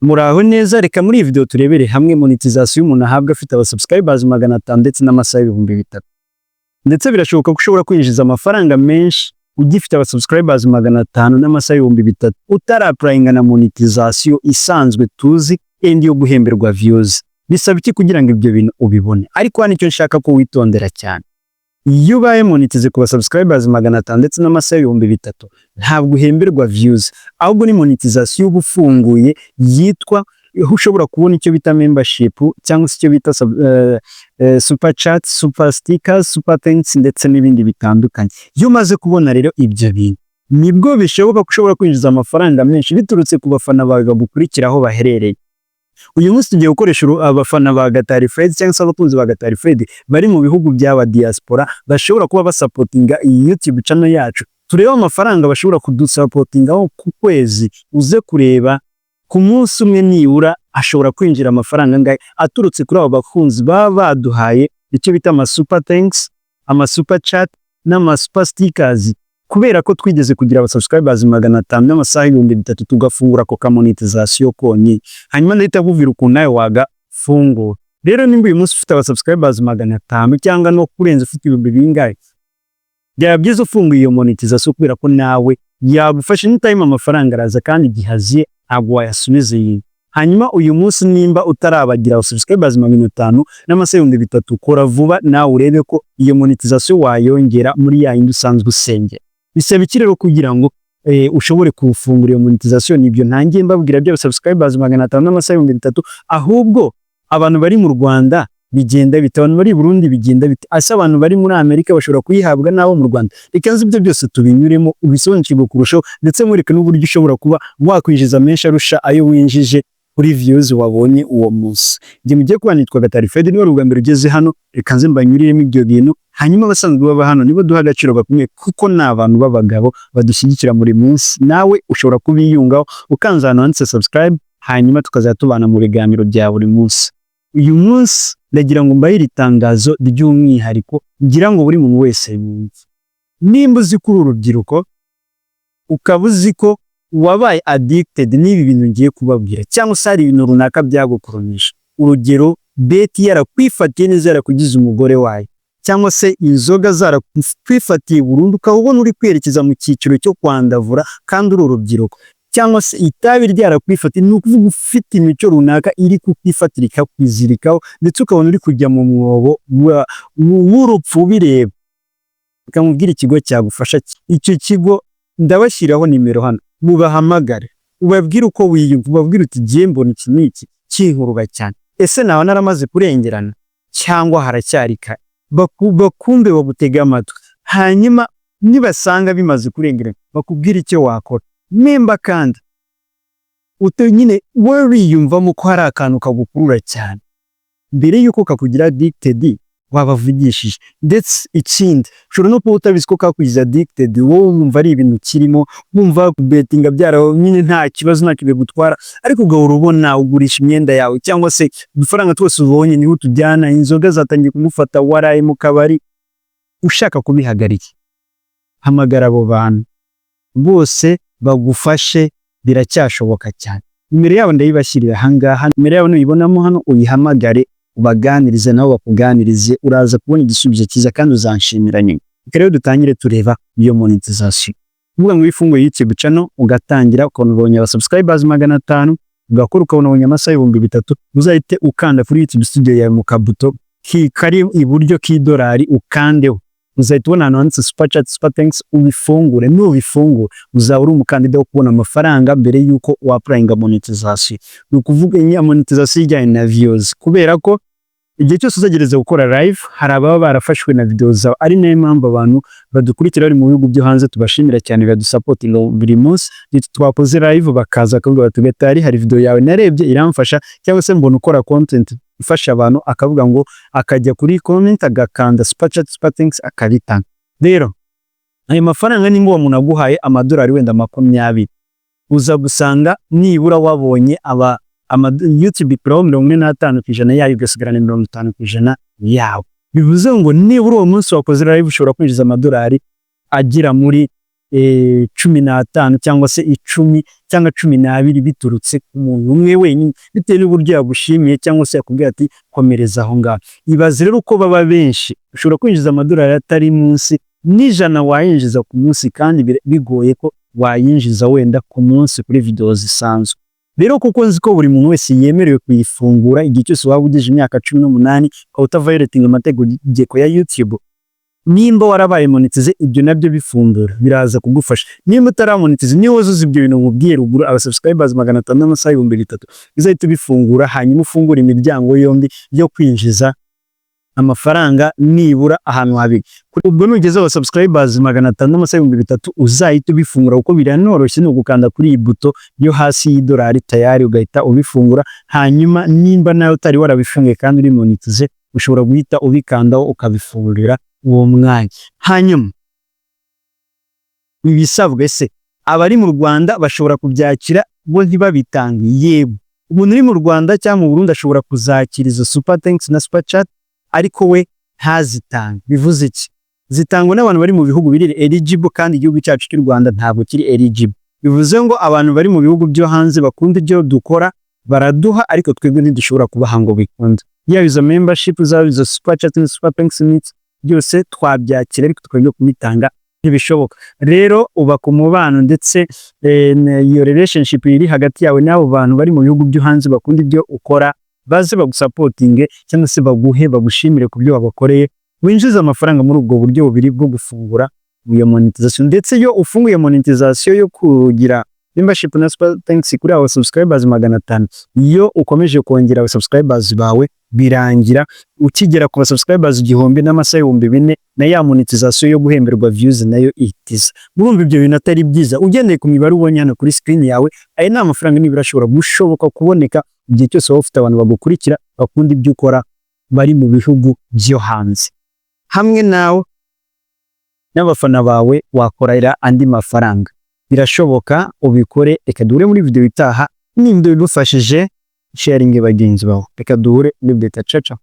Muraho neza, reka muri iyi video turebere hamwe monetization y'umuntu ahabwa afite aba subscribers 500 ndetse n'amasaha 3000. Ndetse birashoboka ko ushobora kwinjiza amafaranga menshi ugifite aba subscribers 500 n'amasaha 3000 utarapplyinga na monetization isanzwe tuzi endi yo guhemberwa views. Bisaba iki kugira ngo ibyo bintu ubibone? Ariko hano icyo nshaka ko witondera cyane. Iyo ubaye monetize ku ba subscribers 500 ndetse n'amasaha 3000 ntabwo uhemberwa views, ahubwo ni monetization ubufunguye yitwa ushobora kubona icyo bita membership cyangwa se icyo bita super chat, super stickers, super thanks ndetse n'ibindi bitandukanye. Iyo umaze kubona rero ibyo bintu nibwo bishoboka ko ushobora kwinjiza amafaranga menshi biturutse ku bafana bawe bagukurikira aho baherereye. Uyu munsi tugiye gukoresha abafana ba Gatari Fred cyangwa se abakunzi ba Gatari Fred bari mu bihugu by'aba diaspora bashobora kuba basupportinga iyi YouTube channel yacu. Tureba amafaranga bashobora kudusupportingaho ku kwezi, uze kureba ku munsi umwe nibura ashobora kwinjira amafaranga ngahe aturutse kuri abo bakunzi baba baduhaye icyo bita ama super thanks, ama super chat n'ama super stickers. Kubera ko twigeze kugira aba subscribers 500 n'amasaha 3000 tugafungura ko monetization konye, hanyuma ndahita buvira ukuntu nawe waga fungura. Rero nimba uyu munsi ufite aba subscribers 500 cyangwa no kurenza ufite ibihumbi bingahe, byaba byiza ufunguye iyo monetization kubera ko nawe yagufasha n'time amafaranga araza kandi gihaziye ntabwo wayasubiza iyi. Hanyuma uyu munsi nimba utarabagira aba subscribers 500 n'amasaha 3000 kora vuba nawe urebe ko iyo monetization wayongera muri ya yindi usanzwe usengera. Bisaba iki rero kugira ngo ushobore kufungura iyo monetization? Ibyo ntangiye mbabwira bya subscribers 500 n'amasaha 3000, ahubwo abantu bari mu Rwanda bigenda bite, abantu bari Burundi bigenda bite, asa abantu bari muri Amerika bashobora kuyihabwa nabo mu Rwanda. Reka nzi ibyo byose tubinyuremo ubisobanukirwe kurushaho ndetse mureke n'uburyo ushobora kuba wakwinjiza menshi arusha ayo winjije kuri views wabonye uwo munsi. Ngiye mugiye kuba nitwa Gatari Fred, niwe rugamba rugeze hano, reka nze mbanyuriremo ibyo bintu. Hanyuma abasanzwe baba hano nibo duha agaciro gakomeye kuko n'abantu b'abagabo badushyigikira muri munsi. Nawe ushobora kubiyungaho ukanza hano handitse subscribe, hanyuma tukazatubana mu biganiro bya buri munsi. Uyu munsi ndagira ngo mbahe itangazo ry'umwihariko ngira ngo buri muntu wese yumve. Nimba uzi kuri urubyiruko ukaba uzi ko wabaye addicted n'ibi bintu ngiye kubabwira cyangwa se hari ibintu runaka byagukoronisha, urugero beti yarakwifatiye neza yarakugize umugore wayo, cyangwa se inzoga zarakwifatiye burundu ukabona uri kwerekeza mu cyiciro cyo kwandavura kandi uri urubyiruko, cyangwa se itabi ryarakwifatiye, ni ukuvuga ufite imico runaka iri kukwifatira ikakwizirikaho ndetse ukabona uri kujya mu mwobo w'urupfu bireba. Ukamubwira ikigo cyagufasha. Icyo kigo ndabashyiraho nimero hano, mubahamagare ubabwire uko wiyumva, ubabwire uti giye mbona iki n'iki kinkuruba cyane, ese nawe naramaze kurengerana cyangwa haracyari kare, bakumbe bagutega amatwi. Hanyuma nibasanga bimaze kurengerana bakubwira icyo wakora. Memba kandi nyine wowe wiyumvamo ko hari akantu kagukurura cyane, mbere yuko kakugira addicted wabavugishije. Ndetse ikindi ushobora no kuba utabizi ko kakugize addicted, wowe wumva ari ibintu kirimo, wumva betinga byaraho nyine nta kibazo nta kibe gutwara, ariko ugahora ubona ugurisha imyenda yawe cyangwa se udufaranga twose ubonye niho tujyana, inzoga zatangiye kumufata, waraye mu kabari, ushaka kubihagarika. Hamagara abo bantu bose bagufashe, biracyashoboka cyane. Nimero yabo ndayibashyirira ahangaha, nimero yabo nuyibonamo hano uyihamagare ubaganirize nabo bakuganirize, uraza kubona igisubizo cyiza kandi uzanshimira nyine. Rero dutangire tureba iyo monetization. Uvuga ngo ifunguye YouTube channel ugatangira ukabona ubonye aba subscribers 500, ugakora ukabona ubonye amasaha 3000, uzahite ukanda kuri YouTube studio yawe mu kabuto kari iburyo k'idolari ukandeho, uzahita ubona hano handitse super chat, super thanks, ubifungure. Nubifungura uzaba uri umukandida wo kubona amafaranga mbere yuko wapplyinga monetization. Ni ukuvuga iyi monetization ijyanye na views, kubera ko igihe cyose uzagereza gukora live hari ababa barafashwe na videos zawe. Ari nayo mpamvu abantu badukurikira bari mu bihugu byo hanze tubashimira cyane, badusupportinga buri munsi. Twakoze live bakaza akavuga bati Gatari hari video yawe narebye iramfasha, cyangwa se mbona ukora content ifasha abantu, akavuga ngo akajya kuri comment agakanda super chat, super thanks akabitanga. Rero ayo mafaranga nimba uwo muntu aguhaye amadolari wenda 20, uza gusanga nibura wabonye YouTube Pro 45% yayo ugasigarana 50% yawe. Bivuze ngo nibura uwo munsi wakoze live ushobora kwinjiza amadolari agira muri 15 cyangwa se 10 cyangwa 12 biturutse ku muntu umwe wenyine bitewe n'uburyo yagushimiye cyangwa se yakubwira ati komereza aho ngaho. Ibaze rero uko baba benshi ushobora kwinjiza amadolari atari munsi n'ijana wayinjiza ku munsi kandi bigoye ko wayinjiza wenda ku munsi kuri video zisanzwe. Rero kuko nzi ko buri muntu wese yemerewe kuyifungura igihe cyose waba ugeje imyaka 18 ukaba utavayoletinga amategeko ya YouTube, nimba warabaye monetize ibyo nabyo bifungura biraza kugufasha. Nimba utaramonetize niyo wuzuza ibyo bintu mubwiye ruguru aba subscribers 500 n'amasaha 3000 bizahita bifungura, hanyuma ufungura imiryango yombi yo kwinjiza amafaranga nibura ahantu habiri. Ubwo nugeze aba subscribers 500 n'amasaha 3000 uzahita ubifungura kuko biranoroshye no gukanda kuri iyi buto yo hasi y'idolari tayari ugahita ubifungura. Hanyuma nimba nayo utari warabifungiye kandi uri monetize ushobora guhita ubikandaho ukabifungurira uwo mwanya. Hanyuma ibisabwe se abari mu Rwanda bashobora kubyakira bo ntibabitange? Yego, umuntu uri mu Rwanda cyangwa mu Burundi ashobora kuzakira izo super thanks na super chat ariko we ntazitange. Bivuze iki? Zitangwa n'abantu bari mu bihugu biri eligible kandi igihugu cyacu cy'u Rwanda ntabwo kiri eligible. Bivuze ngo abantu bari mu bihugu byo hanze bakunda ibyo dukora baraduha ariko twebwe ntidushobora kubaha ngo bikunde. Yaba izo membership zaba izo super chat na super thanks byose twabyakira ariko twebwe kumitanga ntibishoboka. Rero uba ku mubano ndetse iyo relationship iri hagati yawe n'abo bantu bari mu bihugu byo hanze bakunda ibyo ukora baze bagusupportinge cyangwa se baguhe bagushimire ku byo wabakoreye winjiza amafaranga muri ubwo buryo bubiri bwo gufungura iyo monetization. Ndetse yo ufunguye monetization yo kugira membership na super thanks kuri abo subscribers 500 iyo ukomeje kongera abo subscribers bawe birangira ukigera ku subscribers 1000 n'amasaha 4000 na ya monetization yo guhemberwa views nayo ihitiza. Murumva ibyo bintu atari byiza. Ugendeye ku mibare ubonye hano kuri screen yawe ayo ni amafaranga nibura ashobora gushoboka kuboneka igihe cyose wowe ufite abantu bagukurikira bakunda ibyo ukora bari mu bihugu byo hanze. Hamwe nawe n'abafana bawe wakorera andi mafaranga birashoboka ubikore. Reka duhure muri video itaha nimba bigufashije sharing bagenzi bawe. Reka duhure muri beta. Ciao ciao.